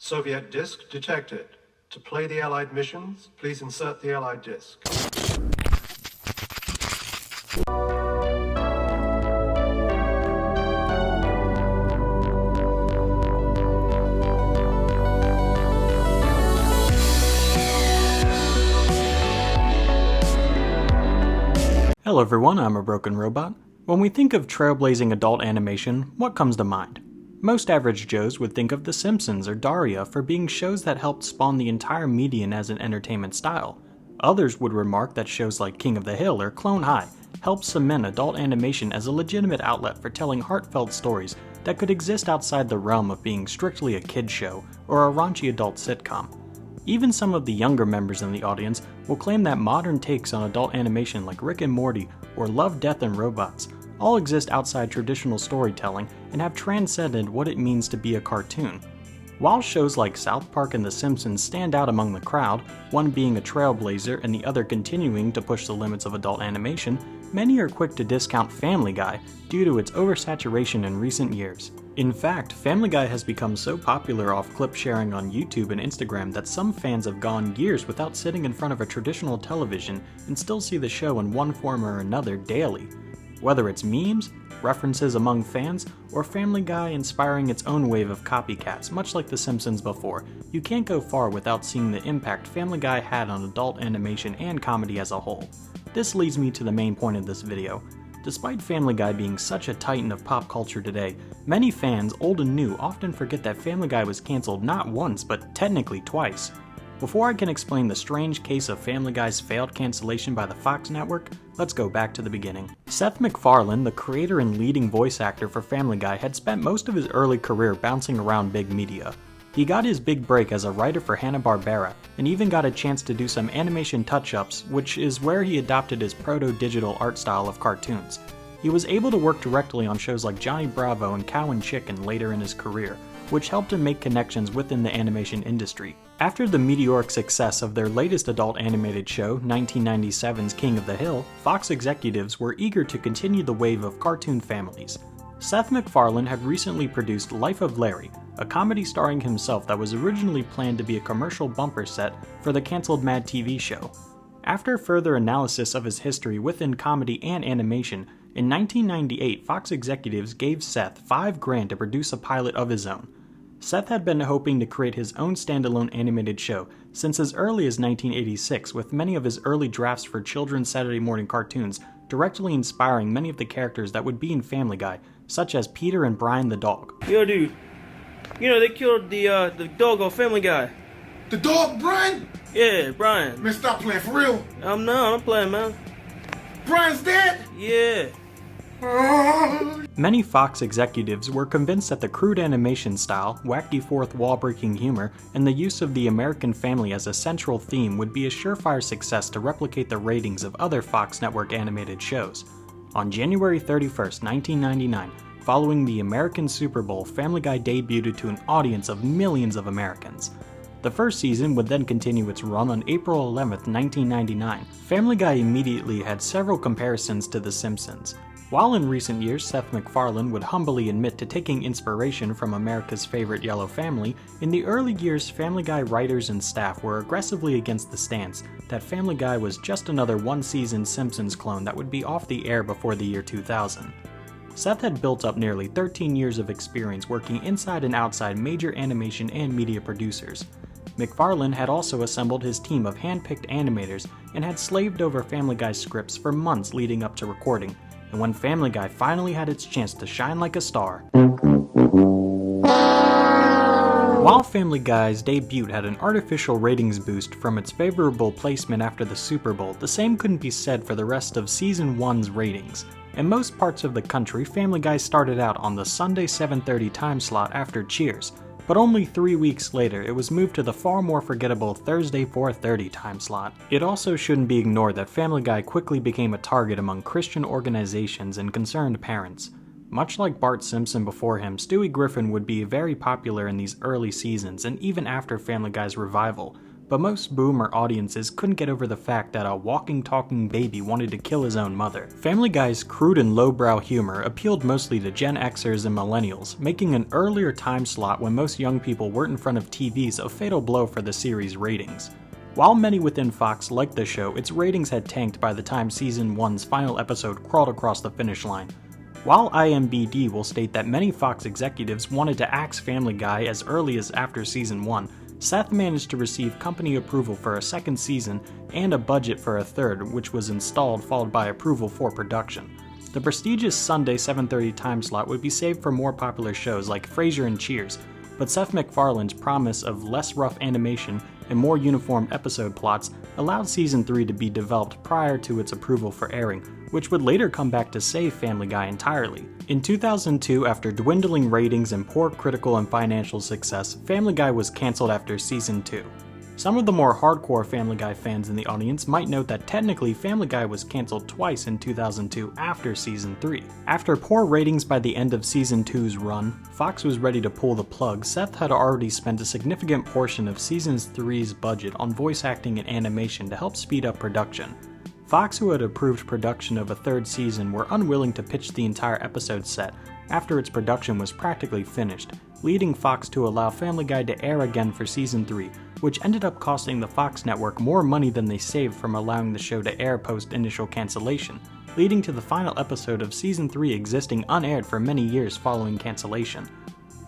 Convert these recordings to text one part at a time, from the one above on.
Soviet disk detected. To play the Allied missions, please insert the Allied disk. Hello everyone, I'm a Broken Robot. When we think of trailblazing adult animation, what comes to mind? Most average Joes would think of The Simpsons or Daria for being shows that helped spawn the entire medium as an entertainment style. Others would remark that shows like King of the Hill or Clone High helped cement adult animation as a legitimate outlet for telling heartfelt stories that could exist outside the realm of being strictly a kid's show or a raunchy adult sitcom. Even some of the younger members in the audience will claim that modern takes on adult animation like Rick and Morty or Love, Death, and Robots all exist outside traditional storytelling and have transcended what it means to be a cartoon. While shows like South Park and The Simpsons stand out among the crowd, one being a trailblazer and the other continuing to push the limits of adult animation, many are quick to discount Family Guy due to its oversaturation in recent years. In fact, Family Guy has become so popular off clip sharing on YouTube and Instagram that some fans have gone years without sitting in front of a traditional television and still see the show in one form or another daily. Whether it's memes, references among fans, or Family Guy inspiring its own wave of copycats, much like The Simpsons before, you can't go far without seeing the impact Family Guy had on adult animation and comedy as a whole. This leads me to the main point of this video. Despite Family Guy being such a titan of pop culture today, many fans, old and new, often forget that Family Guy was cancelled not once, but technically twice. Before I can explain the strange case of Family Guy's failed cancellation by the Fox network, let's go back to the beginning. Seth MacFarlane, the creator and leading voice actor for Family Guy, had spent most of his early career bouncing around big media. He got his big break as a writer for Hanna-Barbera, and even got a chance to do some animation touch-ups, which is where he adopted his proto-digital art style of cartoons. He was able to work directly on shows like Johnny Bravo and Cow and Chicken later in his career, which helped him make connections within the animation industry. After the meteoric success of their latest adult animated show, 1997's King of the Hill, Fox executives were eager to continue the wave of cartoon families. Seth MacFarlane had recently produced Life of Larry, a comedy starring himself that was originally planned to be a commercial bumper set for the cancelled Mad TV show. After further analysis of his history within comedy and animation, in 1998 Fox executives gave Seth $5,000 to produce a pilot of his own. Seth had been hoping to create his own standalone animated show since as early as 1986, with many of his early drafts for children's Saturday morning cartoons directly inspiring many of the characters that would be in Family Guy, such as Peter and Brian the dog. Yo, dude, you know they killed the dog on Family Guy. The dog, Brian? Yeah, Brian. Man, stop playing, for real. I'm playing, man. Brian's dead? Yeah. Many Fox executives were convinced that the crude animation style, wacky fourth wall-breaking humor, and the use of the American family as a central theme would be a surefire success to replicate the ratings of other Fox network animated shows. On January 31st, 1999, following the American Super Bowl, Family Guy debuted to an audience of millions of Americans. The first season would then continue its run on April 11th, 1999. Family Guy immediately had several comparisons to The Simpsons. While in recent years Seth MacFarlane would humbly admit to taking inspiration from America's favorite yellow family, in the early years Family Guy writers and staff were aggressively against the stance that Family Guy was just another one-season Simpsons clone that would be off the air before the year 2000. Seth had built up nearly 13 years of experience working inside and outside major animation and media producers. MacFarlane had also assembled his team of hand-picked animators and had slaved over Family Guy scripts for months leading up to recording, and when Family Guy finally had its chance to shine like a star. While Family Guy's debut had an artificial ratings boost from its favorable placement after the Super Bowl, the same couldn't be said for the rest of Season 1's ratings. In most parts of the country, Family Guy started out on the Sunday 7:30 time slot after Cheers, but only 3 weeks later it was moved to the far more forgettable Thursday 4:30 time slot. It also shouldn't be ignored that Family Guy quickly became a target among Christian organizations and concerned parents. Much like Bart Simpson before him, Stewie Griffin would be very popular in these early seasons and even after Family Guy's revival, but most boomer audiences couldn't get over the fact that a walking, talking baby wanted to kill his own mother. Family Guy's crude and lowbrow humor appealed mostly to Gen Xers and millennials, making an earlier time slot when most young people weren't in front of TVs a fatal blow for the series' ratings. While many within Fox liked the show, its ratings had tanked by the time Season 1's final episode crawled across the finish line. While IMBD will state that many Fox executives wanted to axe Family Guy as early as after Season 1, Seth managed to receive company approval for a second season and a budget for a third, which was installed followed by approval for production. The prestigious Sunday 7:30 time slot would be saved for more popular shows like Frasier and Cheers, but Seth MacFarlane's promise of less rough animation and more uniform episode plots allowed Season 3 to be developed prior to its approval for airing, which would later come back to save Family Guy entirely. In 2002, after dwindling ratings and poor critical and financial success, Family Guy was cancelled after Season 2. Some of the more hardcore Family Guy fans in the audience might note that technically Family Guy was cancelled twice in 2002 after Season 3. After poor ratings by the end of Season 2's run, Fox was ready to pull the plug. Seth had already spent a significant portion of Season 3's budget on voice acting and animation to help speed up production. Fox, who had approved production of a third season, were unwilling to pitch the entire episode set after its production was practically finished, leading Fox to allow Family Guy to air again for Season 3, which ended up costing the Fox network more money than they saved from allowing the show to air post-initial cancellation, leading to the final episode of Season 3 existing unaired for many years following cancellation.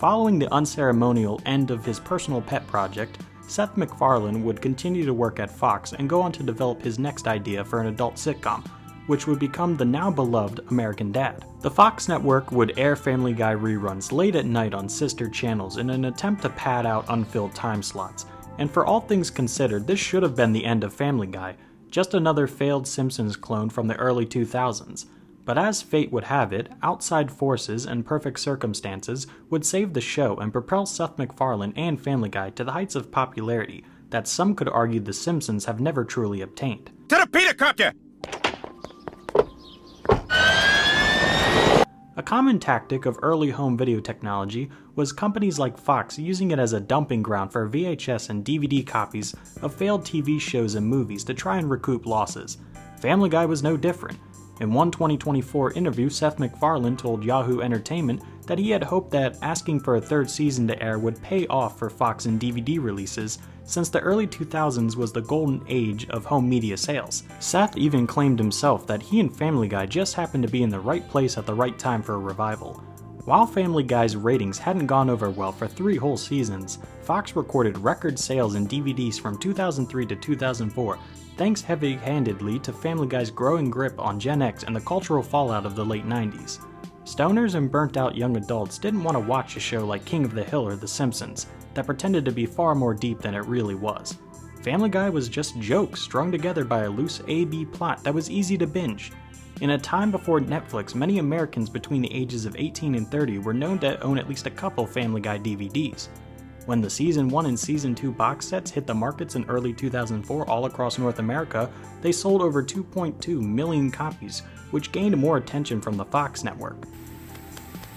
Following the unceremonial end of his personal pet project, Seth MacFarlane would continue to work at Fox and go on to develop his next idea for an adult sitcom, which would become the now beloved American Dad. The Fox network would air Family Guy reruns late at night on sister channels in an attempt to pad out unfilled time slots, and for all things considered, this should have been the end of Family Guy, just another failed Simpsons clone from the early 2000s. But as fate would have it, outside forces and perfect circumstances would save the show and propel Seth MacFarlane and Family Guy to the heights of popularity that some could argue The Simpsons have never truly obtained. To the Peter Copter! A common tactic of early home video technology was companies like Fox using it as a dumping ground for VHS and DVD copies of failed TV shows and movies to try and recoup losses. Family Guy was no different. In one 2024 interview, Seth MacFarlane told Yahoo Entertainment that he had hoped that asking for a third season to air would pay off for Fox and DVD releases, since the early 2000s was the golden age of home media sales. Seth even claimed himself that he and Family Guy just happened to be in the right place at the right time for a revival. While Family Guy's ratings hadn't gone over well for 3 whole seasons, Fox recorded record sales in DVDs from 2003 to 2004, thanks heavy-handedly to Family Guy's growing grip on Gen X and the cultural fallout of the late 90s. Stoners and burnt-out young adults didn't want to watch a show like King of the Hill or The Simpsons that pretended to be far more deep than it really was. Family Guy was just jokes strung together by a loose A-B plot that was easy to binge. In a time before Netflix, many Americans between the ages of 18 and 30 were known to own at least a couple Family Guy DVDs. When the Season 1 and Season 2 box sets hit the markets in early 2004 all across North America, they sold over 2.2 million copies, which gained more attention from the Fox network.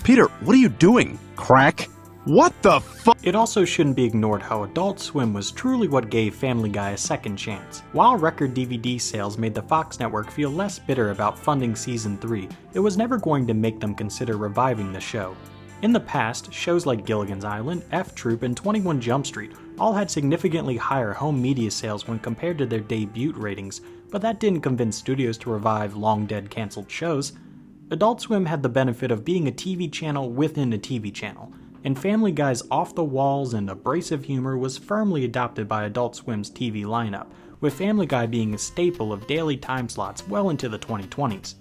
Peter, what are you doing? Crack? What the fuck? It also shouldn't be ignored how Adult Swim was truly what gave Family Guy a second chance. While record DVD sales made the Fox network feel less bitter about funding Season 3, it was never going to make them consider reviving the show. In the past, shows like Gilligan's Island, F Troop, and 21 Jump Street all had significantly higher home media sales when compared to their debut ratings, but that didn't convince studios to revive long-dead cancelled shows. Adult Swim had the benefit of being a TV channel within a TV channel, and Family Guy's off-the-walls and abrasive humor was firmly adopted by Adult Swim's TV lineup, with Family Guy being a staple of daily time slots well into the 2020s.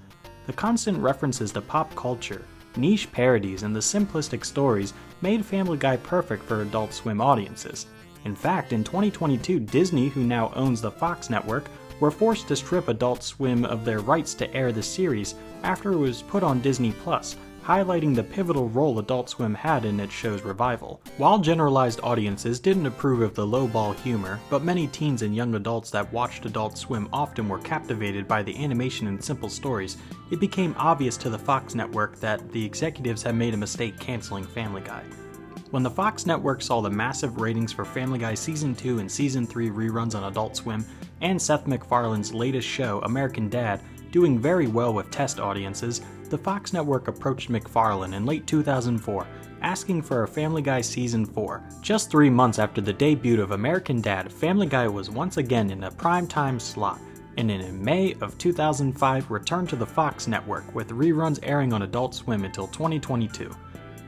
The constant references to pop culture, niche parodies, and the simplistic stories made Family Guy perfect for Adult Swim audiences. In fact, in 2022, Disney, who now owns the Fox network, were forced to strip Adult Swim of their rights to air the series after it was put on Disney+, highlighting the pivotal role Adult Swim had in its show's revival. While generalized audiences didn't approve of the lowball humor, but many teens and young adults that watched Adult Swim often were captivated by the animation and simple stories, it became obvious to the Fox network that the executives had made a mistake canceling Family Guy. When the Fox network saw the massive ratings for Family Guy Season 2 and Season 3 reruns on Adult Swim, and Seth MacFarlane's latest show, American Dad, doing very well with test audiences, the Fox network approached MacFarlane in late 2004, asking for a Family Guy Season 4. Just 3 months after the debut of American Dad, Family Guy was once again in a primetime slot, and in May of 2005 returned to the Fox network, with reruns airing on Adult Swim until 2022.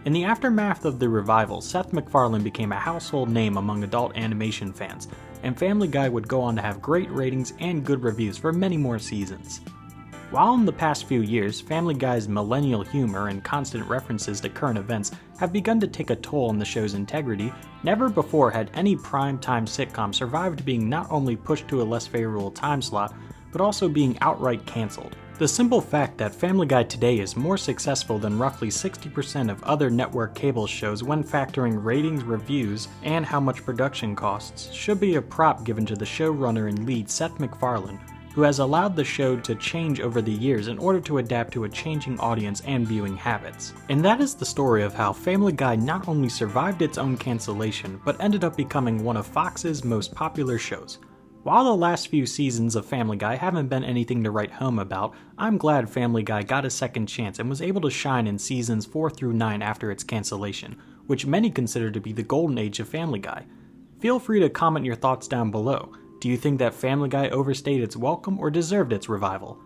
In the aftermath of the revival, Seth MacFarlane became a household name among adult animation fans, and Family Guy would go on to have great ratings and good reviews for many more seasons. While in the past few years, Family Guy's millennial humor and constant references to current events have begun to take a toll on the show's integrity, never before had any prime-time sitcom survived being not only pushed to a less favorable time slot, but also being outright cancelled. The simple fact that Family Guy today is more successful than roughly 60% of other network cable shows when factoring ratings, reviews, and how much production costs should be a prop given to the showrunner and lead Seth MacFarlane, who has allowed the show to change over the years in order to adapt to a changing audience and viewing habits. And that is the story of how Family Guy not only survived its own cancellation, but ended up becoming one of Fox's most popular shows. While the last few seasons of Family Guy haven't been anything to write home about, I'm glad Family Guy got a second chance and was able to shine in seasons 4 through 9 after its cancellation, which many consider to be the golden age of Family Guy. Feel free to comment your thoughts down below. Do you think that Family Guy overstayed its welcome or deserved its revival?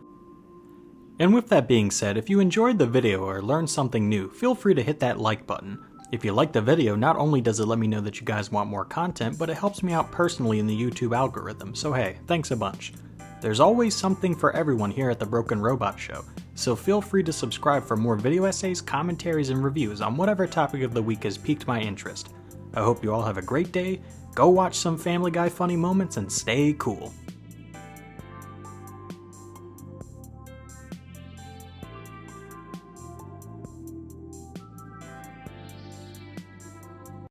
And with that being said, if you enjoyed the video or learned something new, feel free to hit that like button. If you like the video, not only does it let me know that you guys want more content, but it helps me out personally in the YouTube algorithm, so hey, thanks a bunch. There's always something for everyone here at the Broken Robot Show, so feel free to subscribe for more video essays, commentaries, and reviews on whatever topic of the week has piqued my interest. I hope you all have a great day, go watch some Family Guy funny moments, and stay cool.